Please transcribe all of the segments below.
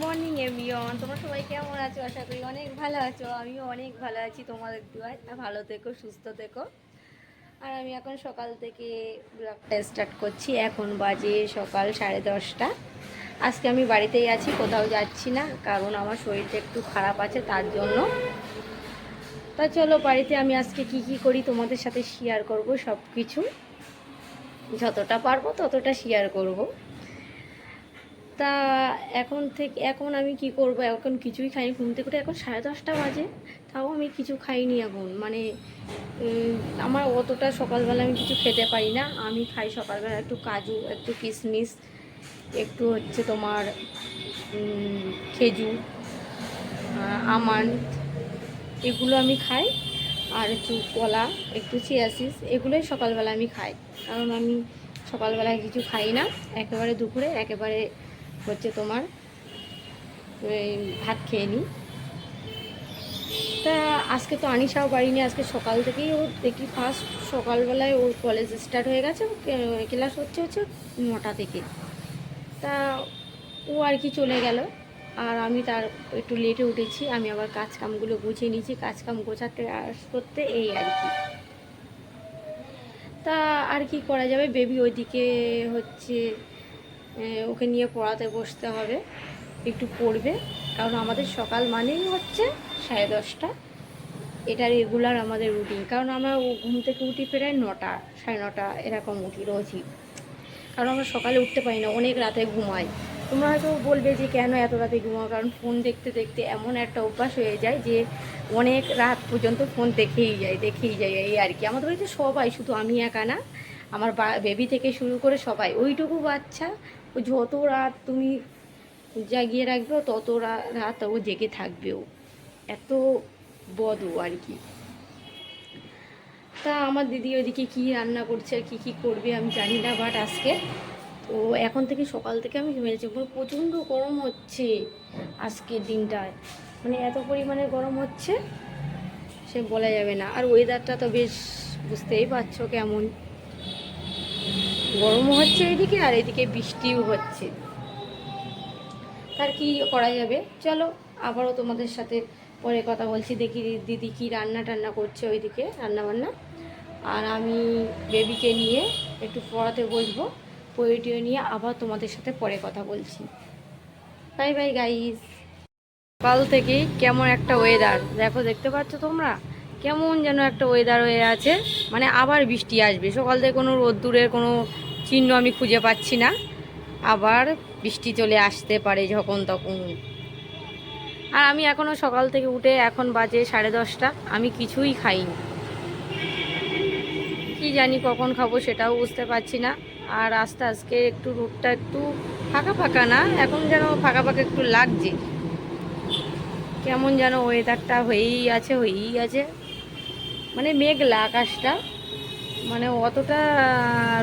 Morning everyone, তোমরা সবাই কেমন আছো? আশা করি অনেক ভালো আছো। আমিও অনেক ভালো আছি তোমাদের দোয়ায়। ভালো থেকো, সুস্থ থেকো। আর আমি এখন সকাল থেকে ব্লগটা স্টার্ট করছি। এখন বাজে সকাল 10:30। আজকে আমি বাড়িতেই আছি, কোথাও যাচ্ছি না, কারণ আমার শরীরটা একটু খারাপ আছে তার জন্য। তা চলো বাড়িতে আমি আজকে কি কি করি তোমাদের সাথে শেয়ার করব। সব কিছু যতটা পারবো ততটা শেয়ার করব। তা এখন আমি কি করব, এখন কিছুই খাইনি। ঘুম থেকে উঠে এখন 10:30 বাজে, তাও আমি কিছু খাইনি এখন। মানে আমার অতটা সকালবেলা আমি কিছু খেতে পারি না। আমি খাই সকালবেলা একটু কাজু, একটু কিশমিশ, একটু হচ্ছে তোমার খেজুর, আমন্ড, এগুলো আমি খাই। আর একটু কলা, একটু চিয়া সিডস, এগুলোই সকালবেলা আমি খাই। কারণ আমি সকালবেলায় কিছু খাই না, একেবারে দুপুরে একেবারে হচ্ছে তোমার ভাত খেয়ে নিই। তা আজকে তো আনিশাও বাড়িনি, আজকে সকাল থেকেই ওর দেখি ফার্স্ট সকালবেলায় ওর কলেজ স্টার্ট হয়ে গেছে। ক্লাস হচ্ছে 9টা থেকে। তা ও আর কি চলে গেল, আর আমি তার একটু লেটে উঠেছি। আমি আবার কাজকামগুলো গুছিয়ে নিয়েছি, কাজকাম গোছাতে করতে এই আর কি। তা আর কি করা যাবে, বেবি ওইদিকে হচ্ছে ওকে নিয়ে পড়াতে বসতে হবে, একটু পড়বে। কারণ আমাদের সকাল মানেই হচ্ছে 10:30। এটা রেগুলার আমাদের রুটিন। কারণ আমরা ঘুম থেকে উঠি প্রায় 9টা, 9:30 এরকম উঠি রোজই। কারণ আমরা সকালে উঠতে পারি না, অনেক রাতে ঘুমাই। তোমরা হয়তো বলবে যে কেন এত রাতে ঘুমাও, কারণ ফোন দেখতে দেখতে এমন একটা অভ্যাস হয়ে যায় যে অনেক রাত পর্যন্ত ফোন দেখেই যায় এই আর কি। আমাদের বাড়িতে সবাই, শুধু আমি একা না, আমার বেবি থেকে শুরু করে সবাই। ওইটুকু বাচ্চা, ও যত রাত তুমি জাগিয়ে রাখবে তত রাত ও জেগে থাকবেও, এত বদ আর কি। তা আমার দিদি ওইদিকে কী রান্না করছে আর কী করবে আমি জানি না, বাট আজকে তো এখন থেকে সকাল থেকে আমি ঘুমিয়েছি। প্রচণ্ড গরম হচ্ছে আজকের দিনটায়, মানে এত পরিমাণে গরম হচ্ছে সে বলা যাবে না। আর ওয়েদারটা তো বেশ বুঝতেই পারছো কেমন, গরমও হচ্ছে এদিকে আর এদিকে বৃষ্টিও হচ্ছে। তার কি করা যাবে। চলো আবারও তোমাদের সাথে পরে কথা বলছি। দেখি দিদি কি রান্না টান্না করছে ওইদিকে, রান্নাবান্না। আর আমি বেবিকে নিয়ে একটু পড়াতে বসবো, পড়িয়ে নিয়ে আবার তোমাদের সাথে পরে কথা বলছি। Bye bye guys. সকাল থেকেই কেমন একটা ওয়েদার দেখো, দেখতে পাচ্ছ তোমরা কেমন যেন একটা ওয়েদার হয়ে আছে। মানে আবার বৃষ্টি আসবে, সকাল থেকে কোনো রোদ্দুরের কোনো চিহ্ন আমি খুঁজে পাচ্ছি না। আবার বৃষ্টি চলে আসতে পারে যখন তখন। আর আমি এখনও সকাল থেকে উঠে, এখন বাজে 10:30, আমি কিছুই খাইনি। কি জানি কখন খাবো সেটাও বুঝতে পারছি না। আর আজকে একটু রোদটা একটু ফাঁকা ফাঁকা না, এখন যেন ফাঁকা ফাঁকা একটু লাগছে। কেমন যেন ওয়েদারটা হয়েই আছে। মানে মেঘলা আকাশটা, মানে অতটা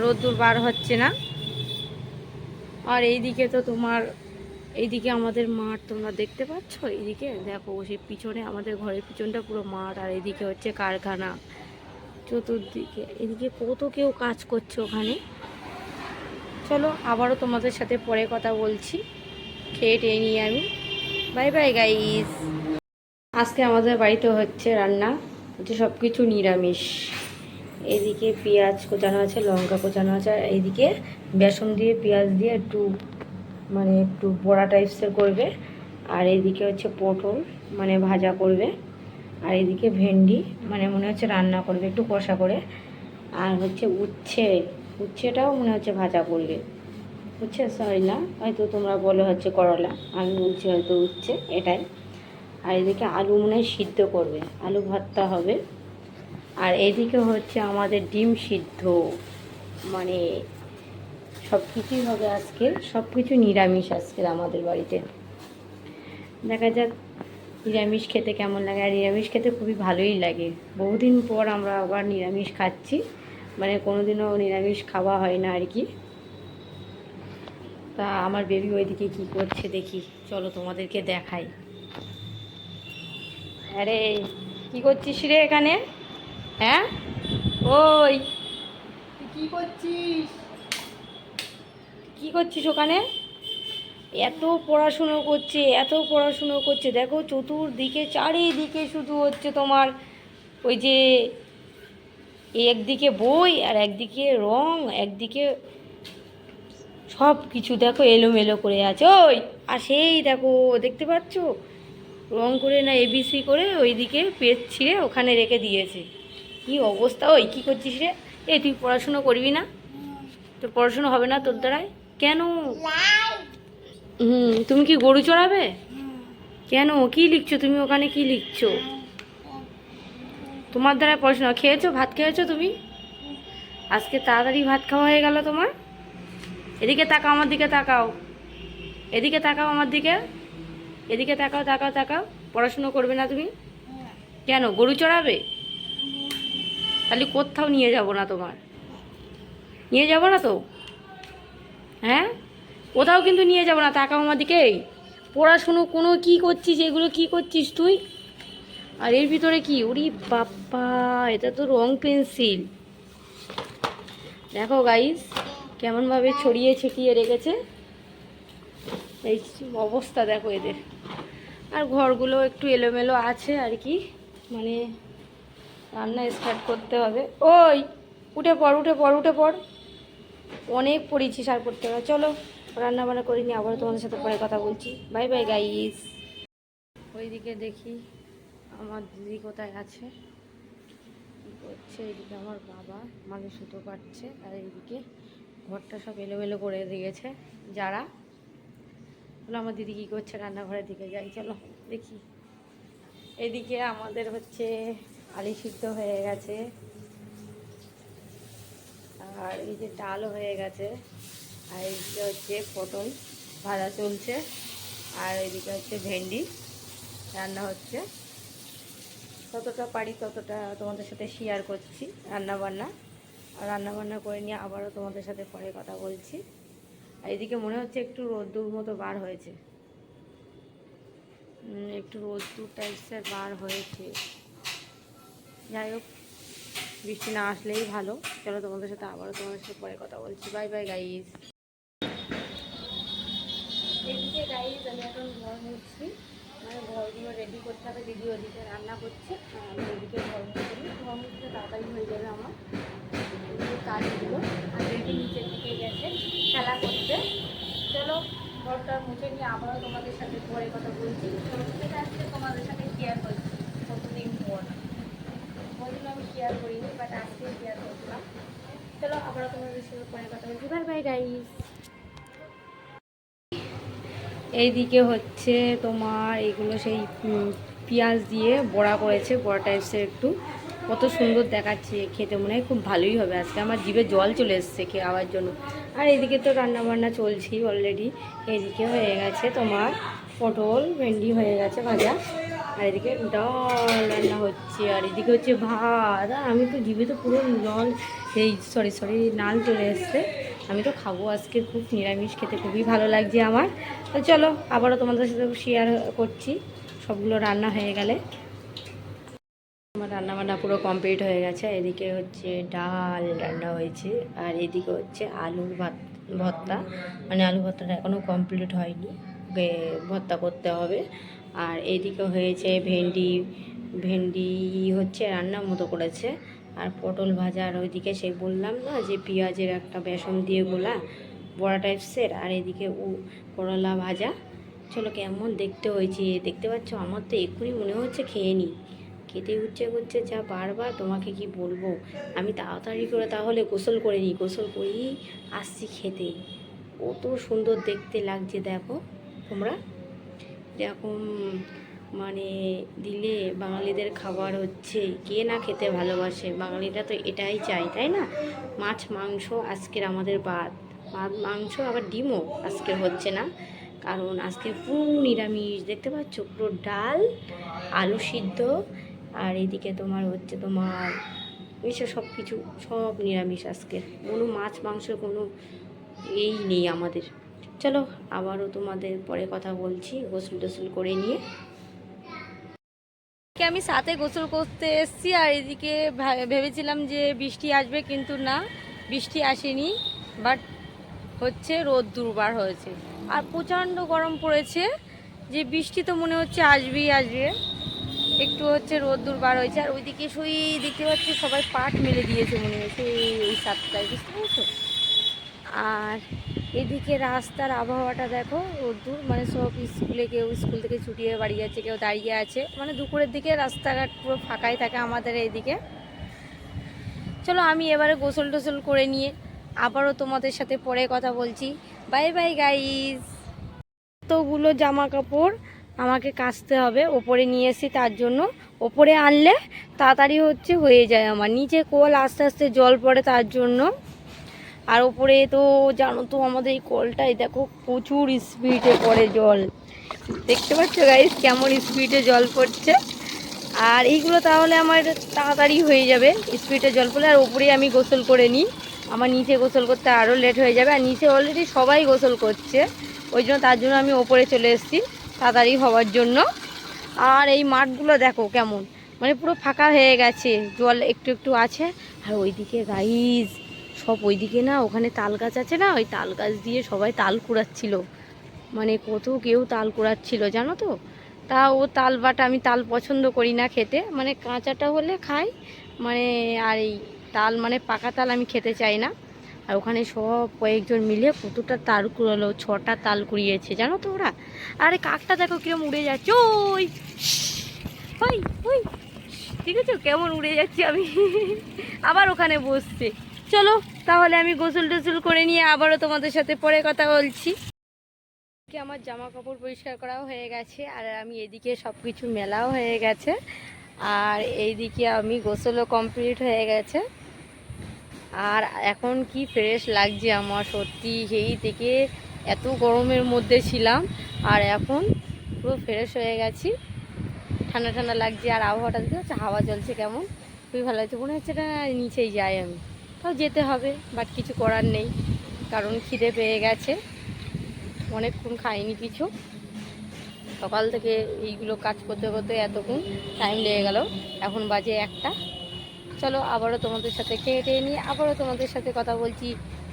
রোদ্দুর বার হচ্ছে না। আর এইদিকে তো তোমার, এইদিকে আমাদের মাঠ তোমরা দেখতে পাচ্ছ। এইদিকে দেখো, সে পিছনে আমাদের ঘরের পিছনটা পুরো মাঠ, আর এইদিকে হচ্ছে কারখানা চতুর্দিকে। এদিকে কত কেউ কাজ করছে ওখানে। চলো আবারও তোমাদের সাথে পরে কথা বলছি, খেয়ে টেয়ে নিয়ে আমি। Bye bye guys. আজকে আমাদের বাড়িতে হচ্ছে রান্না হচ্ছে সব কিছু নিরামিষ। এদিকে পেঁয়াজ কোচানো আছে, লঙ্কা কোচানো আছে, আর এইদিকে বেসন দিয়ে পেঁয়াজ দিয়ে একটু মানে একটু বড়া টাইপসের করবে। আর এইদিকে হচ্ছে পটল মানে ভাজা করবে। আর এদিকে ভেন্ডি মানে মনে হচ্ছে রান্না করবে একটু কষা করে। আর হচ্ছে উচ্ছেটাও মনে হচ্ছে ভাজা করবে। উচ্ছে সরি না, হয়তো তোমরা বলো হচ্ছে করলা, আমি বলছি হয়তো উচ্ছে, এটাই। আর এদিকে আলু মনে হয় সিদ্ধ করবে, আলু ভর্তা হবে। আর এদিকে হচ্ছে আমাদের ডিম সিদ্ধ, মানে সব কিছুই হবে আজকে, সব কিছু নিরামিষ আজকের আমাদের বাড়িতে। দেখা যাক নিরামিষ খেতে কেমন লাগে। আর নিরামিষ খেতে খুবই ভালোই লাগে। বহুদিন পর আমরা আবার নিরামিষ খাচ্ছি, মানে কোনোদিনও নিরামিষ খাওয়া হয় না আর কি। তা আমার বেবি ওইদিকে কী করছে দেখি, চলো তোমাদেরকে দেখাই। আরে কি করছিস রে এখানে? হ্যাঁ ওই তুই কী করছিস, কী করছিস ওখানে? এত পড়াশুনো করছে, এত পড়াশুনো করছে, দেখো চতুর্দিকে চারিদিকে শুধু হচ্ছে তোমার ওই যে একদিকে বই আর একদিকে রং, একদিকে সব কিছু দেখো এলোমেলো করে আছে। ওই আর সেই দেখো দেখতে পাচ্ছ রং করে না এবিসি করে ওইদিকে পেজ ছিঁড়ে ওখানে রেখে দিয়েছে। কি অবস্থা! ওই কী করছিস রে? এই তুই পড়াশুনো করবি না? তোর পড়াশুনো হবে না তোর দ্বারাই? কেন? তুমি কি গরু চড়াবে? কেন, কি লিখছো তুমি ওখানে, কি লিখছো? তোমার দ্বারা পড়াশোনা খেয়েছো? ভাত খেয়েছো তুমি? আজকে তাড়াতাড়ি ভাত খাওয়া হয়ে গেল তোমার। এদিকে তাকাও, আমার দিকে তাকাও, এদিকে তাকাও আমার দিকে, এদিকে তাকাও, তাকাও, তাকাও। পড়াশুনো করবে না তুমি? কেন, গরু চড়াবে? তাহলে কোথাও নিয়ে যাব না তোমার, নিয়ে যাব না তো। হ্যাঁ, কোথাও কিন্তু নিয়ে যাব না। তাকাও আমার দিকে। পড়াশুনো কোনো কি করছিস, এগুলো কি করছিস তুই? আর এর ভিতরে কি? ওরে বাপ্পা, এটা তো রং পেন্সিল। দেখো গাইস কেমনভাবে ছড়িয়ে ছিটিয়ে রেখেছে, এই অবস্থা দেখো এদের। আর ঘরগুলো একটু এলোমেলো আছে আর কি, মানে রান্না স্টার্ট করতে হবে। ওই উঠে পড়, উঠে পড়, উঠে পড়, অনেক পড়েছিস আর পড়তে হবে। চলো রান্না বান্না করিনি, আবার তোমাদের সাথে পরে কথা বলছি। Bye bye guys. ওইদিকে দেখি আমার দিদি কোথায় আছে, কী করছে। এইদিকে আমার বাবা মানে সুতো কাটছে, আর এইদিকে ঘরটা সব এলোমেলো করে দিয়েছে যারা। বলো আমার দিদি কী করছে, রান্নাঘরের দিকে যাই, চলো দেখি। এদিকে আমাদের হচ্ছে আলু সিদ্ধ হয়ে গেছে, আর এই যে ডালও হয়ে গেছে, আর এইদিকে হচ্ছে পটল ভাজা চলছে, আর এইদিকে হচ্ছে ভেন্ডি রান্না হচ্ছে। যতটা পারি ততটা তোমাদের সাথে শেয়ার করছি রান্নাবান্না। আর রান্নাবান্না করে নিয়ে আবারও তোমাদের সাথে পরে কথা বলছি। আর এদিকে মনে হচ্ছে একটু রোদ্দুর মতো বার হয়েছে, একটু রোদ্দুর টাইপসের বার হয়েছে। যাই হোক, বৃষ্টি না আসলেই ভালো। চলো তোমাদের সাথে আবারও তোমাদের সাথে পরে কথা বলছি। By bye guys. এদিকে গাইজ আমি এখন ঘর মুছছি, মানে ঘরগুলো রেডি করতে হবে। দিদি ওদিকে রান্না করছে, আমি এদিকে ঘর মুছতে করি। ঘর মুছতে তাড়াতাড়ি হয়ে যাবে আমার কাজগুলো। আর দিদি নিচের দিকে গেছে খেলা করতে। চলো ঘরটা মুছে নিয়ে আবারও তোমাদের সাথে পরে কথা বলছি। সেটা আজকে তোমাদের সাথে শেয়ার করছি কতদিন পর। ওইগুলো আমি শেয়ার করিনি, বাট আজকে শেয়ার করছিলাম। চলো আবারও তোমাদের সাথে পরে কথা বলছি। Bye bye guys. এইদিকে হচ্ছে তোমার এগুলো সেই পেঁয়াজ দিয়ে বড়া করেছে, বড়া টাইপসের একটু, কত সুন্দর দেখাচ্ছে খেতে, মনে হয় খুব ভালোই হবে। আজকে আমার জিভে জল চলে এসছে খাওয়ার জন্য। আর এদিকে তো রান্নাবান্না চলছেই অলরেডি। এদিকে হয়ে গেছে তোমার পটল ভেন্ডি হয়ে গেছে ভাজা, আর এদিকে ডাল রান্না হচ্ছে, আর এদিকে হচ্ছে ভাত। আর আমি তো জিভে তো পুরো জল, এই সরি নাল চলে এসছে। আমি তো খাবো আজকে, খুব নিরামিষ খেতে খুবই ভালো লাগছে আমার। তো চলো আবারও তোমাদের সাথে শেয়ার করছি সবগুলো রান্না হয়ে গেলে। আমার রান্নাবান্না পুরো কমপ্লিট হয়ে গেছে। এদিকে হচ্ছে ডাল রান্না হয়েছে, আর এদিকে হচ্ছে আলুর ভর্তা, মানে আলু ভর্তাটা এখনও কমপ্লিট হয়নি, ভর্তা করতে হবে। আর এদিকে হয়েছে ভেন্ডি, ভেন্ডি হচ্ছে রান্নার মতো করেছে, আর পটল ভাজা। আর ওইদিকে সেই বললাম না যে পেঁয়াজের একটা বেসন দিয়ে গোলা বড়া টাইপসের, আর এদিকে করলা ভাজা। চলো কেমন দেখতে হয়েছে দেখতে পাচ্ছ, আমার তো এক্ষুনি মনে হচ্ছে খেয়ে নিই, খেতে ইচ্ছে করছে যা বারবার, তোমাকে কি বলবো। আমি তাড়াতাড়ি করে তাহলে গোসল করে নিই, গোসল করেই আসছি খেতে। কত সুন্দর দেখতে লাগছে দেখো তোমরা, এরকম মানে দিলে বাঙালিদের খাবার হচ্ছে, কে না খেতে ভালোবাসে, বাঙালিরা তো এটাই চাই, তাই না? মাছ মাংস আজকের আমাদের বাদ, মাংস আবার ডিমও আজকের হচ্ছে না, কারণ আজকে পুরো নিরামিষ। দেখতে পাচ্ছ পুরো ডাল আলু সিদ্ধ, আর এদিকে তোমার হচ্ছে তোমার এসব সব কিছু সব নিরামিষ আজকে, কোনো মাছ মাংস কোনো এই নেই আমাদের। চলো আবারও তোমাদের পরে কথা বলছি গোসল টোসল করে নিয়ে। আমি সাথে গোসল করতে এসেছি, আর এদিকে ভেবেছিলাম যে বৃষ্টি আসবে, কিন্তু না বৃষ্টি আসেনি, বাট হচ্ছে রোদ দুর্বার হয়েছে। আর প্রচণ্ড গরম পড়েছে, যে বৃষ্টি তো মনে হচ্ছে আসবেই আসবে। একটু হচ্ছে রোদ্দুর বার হয়েছে, আর ওইদিকে সই দেখতে পাচ্ছি সবাই পাট মেলে দিয়েছে মনে হচ্ছে ওই সাতটায়, বুঝতে পারছো। আর এদিকে রাস্তার আবহাওয়াটা দেখো, রোদ্দুর, মানে সব স্কুলে, কেউ স্কুল থেকে ছুটি হয়ে বাড়ি যাচ্ছে, কেউ দাঁড়িয়ে আছে, মানে দুপুরের দিকে রাস্তাঘাট পুরো ফাঁকাই থাকে আমাদের এইদিকে। চলো আমি এবারে গোসল টোসল করে নিয়ে আবারও তোমাদের সাথে পরে কথা বলছি। Bye bye guys. কতগুলো জামা কাপড় আমাকে কাচতে হবে, ওপরে নিয়ে এসেছি তার জন্য। ওপরে আনলে তাড়াতাড়ি হচ্ছে হয়ে যায়, আমার নিচে কল আস্তে আস্তে জল পড়ে তার জন্য। আর ওপরে তো জানো তো আমাদের এই কলটাই দেখো প্রচুর স্পিডে পড়ে জল, দেখতে পাচ্ছ গাইস কেমন স্পিডে জল পড়ছে। আর এইগুলো তাহলে আমার তাড়াতাড়ি হয়ে যাবে স্পিডে জল পড়লে। আর ওপরে আমি গোসল করে নিই, আমার নিচে গোসল করতে আরও লেট হয়ে যাবে, আর নিচে অলরেডি সবাই গোসল করছে, ওই জন্য তার জন্য আমি ওপরে চলে এসেছি তাড়াতাড়ি হওয়ার জন্য। আর এই মাঠগুলো দেখো কেমন, মানে পুরো ফাঁকা হয়ে গেছে, জল একটু একটু আছে। আর ওইদিকে গাইস সব ওইদিকে না, ওখানে তাল গাছ আছে না, ওই তাল গাছ দিয়ে সবাই তাল কুড়াচ্ছিল, মানে কত কেউ তাল কুড়াচ্ছিল জানো তো। তা ও তাল বাটা, আমি তাল পছন্দ করি না খেতে, মানে কাঁচাটা হলে খাই, মানে আর এই তাল মানে পাকা তাল আমি খেতে চাই না। আর ওখানে সব কয়েকজন মিলে কতটা তাল কুড়ালো, 6টা তাল কুড়িয়েছে জানো তো ওরা। আরে কাকটা দেখো কিরম উড়ে যাচ্ছে, ওই ওই ওই, ঠিক আছে কেমন উড়ে যাচ্ছি আমি আবার ওখানে বসছে। চলো তাহলে আমি গোসল টোসল করে নিয়ে আবারও তোমাদের সাথে পরে কথা বলছি। আমার জামা কাপড় পরিষ্কার করাও হয়ে গেছে, আর আমি এদিকে সব কিছু মেলাও হয়ে গেছে, আর এইদিকে আমি গোসলও কমপ্লিট হয়ে গেছে। আর এখন কি ফ্রেশ লাগছে আমার সত্যি, সেই থেকে এত গরমের মধ্যে ছিলাম, আর এখন পুরো ফ্রেশ হয়ে গেছি, ঠান্ডা ঠান্ডা লাগছে। আর আবহাওয়াটা দেখতে হচ্ছে, হাওয়া চলছে কেমন, খুবই ভালো লাগছে, মনে হচ্ছে না নিচেই যাই আমি, তাও যেতে হবে, বাট কিছু করার নেই, কারণ খিদে পেয়ে গেছে, অনেকক্ষণ খাইনি কিছু, সকাল থেকে এইগুলো কাজ করতে করতে এতক্ষণ টাইম লেগে গেল, এখন বাজে 1টা। চলো আবারও তোমাদের সাথে খেয়ে টেয়ে নিয়ে আবারও তোমাদের সাথে কথা বলছি।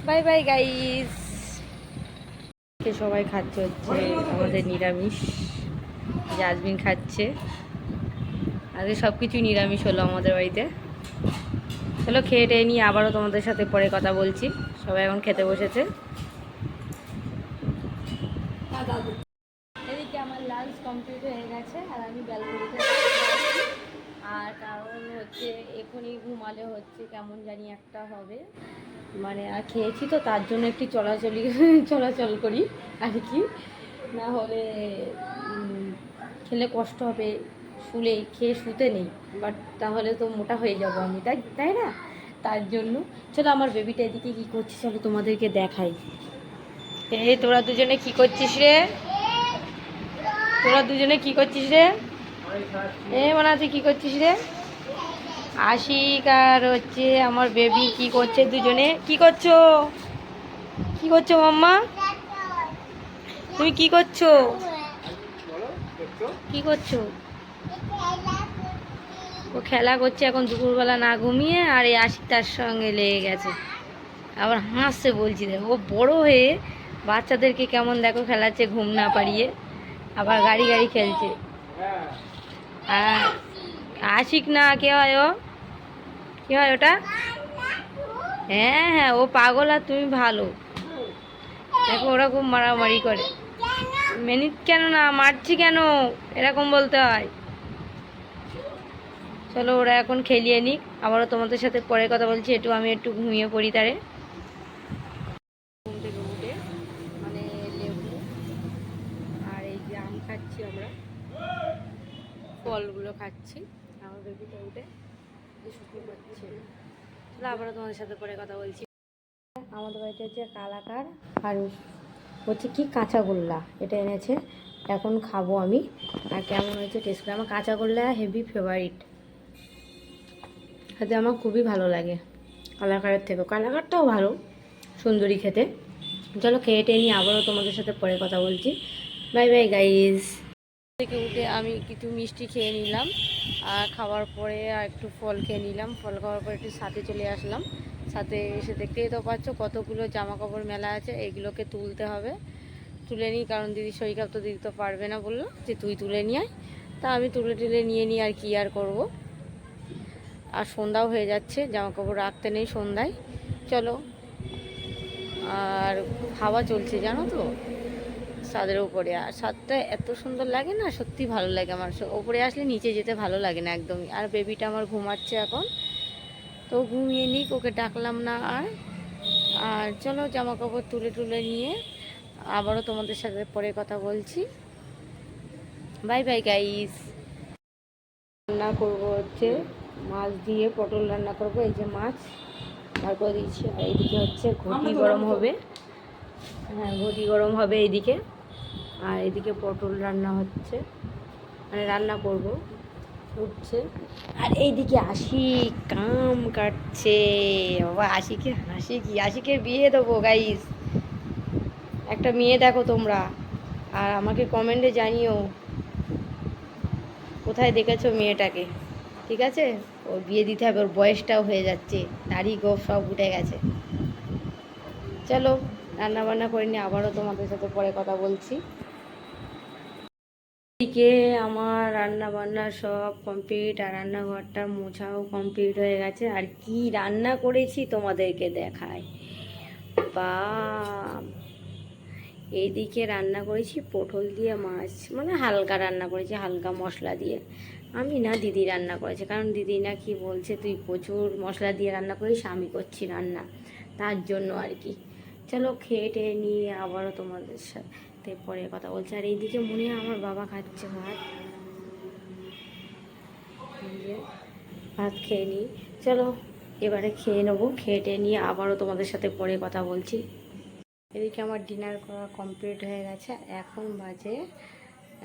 Bye bye guys. সবাই খাচ্ছে হচ্ছে আমাদের নিরামিষ, জাজমিন খাচ্ছে, আগে সব কিছুই নিরামিষ হলো আমাদের বাড়িতে। চলো খেয়ে টেয়ে নিয়ে আবারও তোমাদের সাথে পরে কথা বলছি। সবাই এখন খেতে বসেছে। এদিকে আমার লাঞ্চ কমপ্লিট হয়ে গেছে, আর আমি ব্যালকনিতে, আর কারণ হচ্ছে এখনই ঘুমালে হচ্ছে কেমন জানি একটা হবে, মানে আর খেয়েছি তো তার জন্য একটু চলাচল করি আর কি, না হলে খেলে কষ্ট হবে, খেয়ে শুতে নেই, বাট তাহলে তো মোটা হয়ে যাবো আমি, তাই তাই না, তার জন্য। চলো আমার বেবিটা এদিকে কী করছে চলো তোমাদেরকে দেখাই। এই তোরা দুজনে কি করছিস রে, তোরা দুজনে কি করছিস রে, মনে তুই কি করছিস রে। আশিক আর হচ্ছে আমার বেবি কি করছে, দুজনে কি করছো, কি করছো মাম্মা, তুমি কি করছো, কি করছো। ও খেলা করছে এখন দুপুরবেলা না ঘুমিয়ে, আর এই আশিক তার সঙ্গে লেগে গেছে, আবার হাসছে বলছি দেখ, ও বড় হয়ে বাচ্চাদেরকে কেমন দেখো খেলাচ্ছে ঘুম না পাড়িয়ে, আবার গাড়ি গাড়ি খেলছে। আর আশিক না, কে হয় ও, কি হয় ওটা, হ্যাঁ হ্যাঁ ও পাগল আর তুমি ভালো, দেখো ওরা খুব মারামারি করে। মেনিত কেন না, মারছি কেন, এরকম বলতে হয়। চলো ওরা এখন খেলিয়ে নিক, আবারও তোমাদের সাথে পরে কথা বলছি, আমি একটু ঘুমিয়ে পড়ি তারে। ঘুম থেকে উঠে মানে লেবু আর এই যে আম খাচ্ছি, আমরা ফলগুলো খাচ্ছি, আমার বেবিটা উঠে শুকিয়ে পড়ছে। চলো আবারও তোমাদের সাথে পরে কথা বলছি। আমাদের বাড়িতে হচ্ছে কালাকার আর হচ্ছে কি কাঁচাগোল্লা, এটা এনেছে, এখন খাবো আমি। আর কেমন হয়েছে টেস্ট করে, আমার কাঁচাগোল্লা হেভি ফেভারিট, খেতে আমার খুবই ভালো লাগে কালাকারের থেকেও, কালাকারটাও ভালো সুন্দরী খেতে। চলো খেয়ে টেয়ে নিয়ে আবারও তোমাদের সাথে পরে কথা বলছি। By bye guys. থেকে উঠে আমি কিছু মিষ্টি খেয়ে নিলাম, আর খাওয়ার পরে আর একটু ফল খেয়ে নিলাম, ফল খাওয়ার পরে একটু সাথে চলে আসলাম। সাথে এসে দেখতেই তো পাচ্ছ কতগুলো জামা কাপড় মেলা আছে, এগুলোকে তুলতে হবে, তুলে নিই, কারণ দিদি শরীর খারাপ, তো দিদি তো পারবে না, বললো যে তুই তুলে নিয়ে আয়। তা আমি তুলে নিয়ে নিই, আর কি আর করব। আর সন্ধ্যাও হয়ে যাচ্ছে, জামা কাপড় রাখতে নেই সন্ধ্যায়। চলো। আর হাওয়া চলছে জানো তো ছাদের উপরে, আর ছাদটা এত সুন্দর লাগে না, সত্যি ভালো লাগে আমার। ওপরে আসলে নিচে যেতে ভালো লাগে না একদমই। আর বেবিটা আমার ঘুমাচ্ছে এখন, তো ঘুমিয়ে নিক, ওকে ডাকলাম না আর। আর চলো জামা কাপড় তুলে নিয়ে আবারও তোমাদের সাথে পরে কথা বলছি। Bye bye guys. রান্না করবো হচ্ছে মাছ দিয়ে পটল রান্না করব। এই যে মাছ বার করে দিচ্ছি, আর এইদিকে হচ্ছে ঘটি গরম হবে। হ্যাঁ, ঘটি গরম হবে এইদিকে, আর এদিকে পটল রান্না হচ্ছে, মানে রান্না করব, উঠছে। আর এইদিকে আশিক কাম কাটছে। বাবা আশিকের হাসি কি, আশিকের বিয়ে দেবো গাইস। একটা মেয়ে দেখো তোমরা, আর আমাকে কমেন্টে জানিও কোথায় দেখেছো মেয়েটাকে। ঠিক আছে, ওর বিয়ে দিতে হবে, ওর বয়সটাও হয়ে যাচ্ছে, দাড়ি গোফ সব উঠে গেছে। চলো রান্না বান্না করে নিয়ে আবারও তোমাদের সাথে পরে কথা বলছি। এদিকে আমার রান্না বান্না সব কমপ্লিট, আর রান্নাঘরটা মোছাও কমপ্লিট হয়ে গেছে। আর কি রান্না করেছি তোমাদেরকে দেখায়। বা এইদিকে রান্না করেছি পটল দিয়ে মাছ, মানে হালকা রান্না করেছি, হালকা মশলা দিয়ে। আমি না, দিদি রান্না করেছে, কারণ দিদি না কি বলছে, তুই প্রচুর মশলা দিয়ে রান্না করিস, আমি করছি রান্না, তার জন্য আর কি। চলো খেয়ে টেয়ে নিয়ে আবারও তোমাদের সাথে পরে কথা বলছি। আর এইদিকে মনে হয় আমার বাবা খাচ্ছে ভাত, ভাত খেয়ে নিই। চলো এবারে খেয়ে নেবো, খেয়ে টেয়ে নিয়ে আবারও তোমাদের সাথে পরে কথা বলছি। এদিকে আমার ডিনার করা কমপ্লিট হয়ে গেছে, এখন বাজে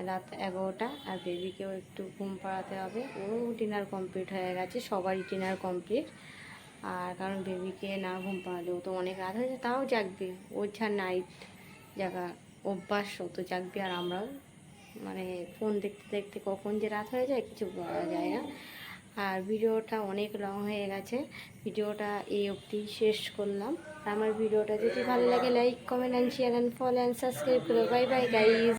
রাত 11টা। আর বেবিকেও একটু ঘুম পাড়াতে হবে, ওরও ডিনার কমপ্লিট হয়ে গেছে, সবারই ডিনার কমপ্লিট। আর কারণ বেবিকে না ঘুম পাড়ালেও তো অনেক রাত হয়ে যায়, তাও জাগবে, ওর যা নাইট জাগা অভ্যাস, ও তো জাগবে। আর আমরাও মানে ফোন দেখতে দেখতে কখন যে রাত হয়ে যায় কিছু বলা যায় না। আর ভিডিওটা অনেক লং হয়ে গেছে, ভিডিওটা এই অবধি শেষ করলাম। আমার ভিডিওটা যদি ভালো লাগে like comment and share and follow and subscribe করো। Bye bye guys.